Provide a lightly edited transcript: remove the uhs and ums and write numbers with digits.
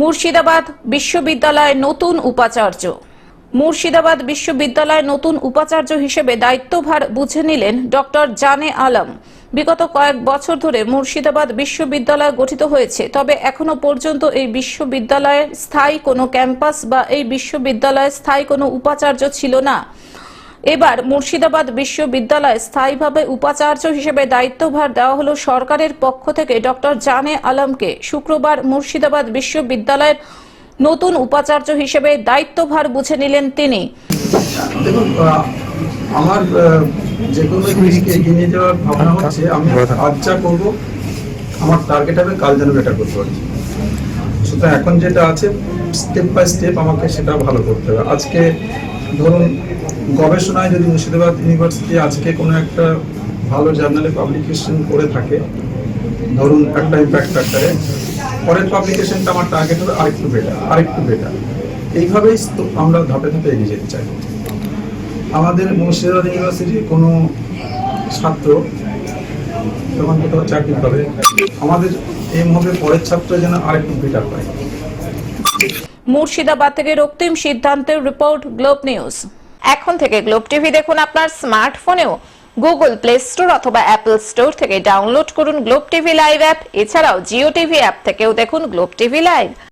মুর্শিদাবাদ বিশ্ববিদ্যালয়ে নতুন উপাচার্য। মুর্শিদাবাদ বিশ্ববিদ্যালয়ে নতুন উপাচার্য হিসেবে দায়িত্বভার বুঝে নিলেন ডক্টর জানে আলম। বিগত কয়েক বছর ধরে মুর্শিদাবাদ বিশ্ববিদ্যালয় গঠিত হয়েছে, তবে এখনো পর্যন্ত এই বিশ্ববিদ্যালয়ে স্থায়ী কোনো ক্যাম্পাস বা এই বিশ্ববিদ্যালয়ে স্থায়ী কোনো উপাচার্য ছিল না। এবার মুর্শিদাবাদ বিশ্ববিদ্যালয়ে স্থায়ীভাবে উপাচার্য হিসেবে দায়িত্বভার দেওয়া হলো সরকারের পক্ষ থেকে ডক্টর জানে আলমকে। শুক্রবার মুর্শিদাবাদ বিশ্ববিদ্যালয়ের নতুন উপাচার্য হিসেবে দায়িত্বভার বুঝে নিলেন তিনি। দেখুন, আমার যে কোনো জিনিসকে এগিয়ে নিয়ে যাওয়ার ভাবনা হচ্ছে, আমি আজ যা করবো আমার টার্গেট হবে কাল যেন বেটার করতে পারি। সুতরাং এখন যেটা আছে স্টেপ বাই স্টেপ আমাকে সেটা ভালো করতে হবে। আজকে ধরুন গবেষণায় যদি মুর্শিদাবাদ ইউনিভার্সিটি আজকে কোনো একটা ভালো জার্নালে পাবলিকেশন করে থাকে, ধরুন একটা ইম্প্যাক্ট ফ্যাক্টরে, পরের পাবলিকেশনটা আমার টার্গেট হবে আরেকটু বেটার। এইভাবেই আমরা ধাপে ধাপে এগিয়ে যেতে চাই। আমাদের মুর্শিদাবাদ ইউনিভার্সিটির কোনো ছাত্র যখন কোথাও চাকরি করে, আমাদের এই মুহূর্তে পরের ছাত্র যেন আরেকটু বেটার পায়। মুর্শিদাবাদ থেকে রক্তিম সিদ্ধান্তের রিপোর্ট, গ্লোব নিউজ। এখন থেকে গ্লোব টিভি দেখুন আপনার স্মার্টফোনেও। গুগল প্লে স্টোর অথবা অ্যাপল স্টোর থেকে ডাউনলোড করুন গ্লোব টিভি লাইভ অ্যাপ। এছাড়াও জিও টিভি অ্যাপ থেকেও দেখুন গ্লোব টিভি লাইভ।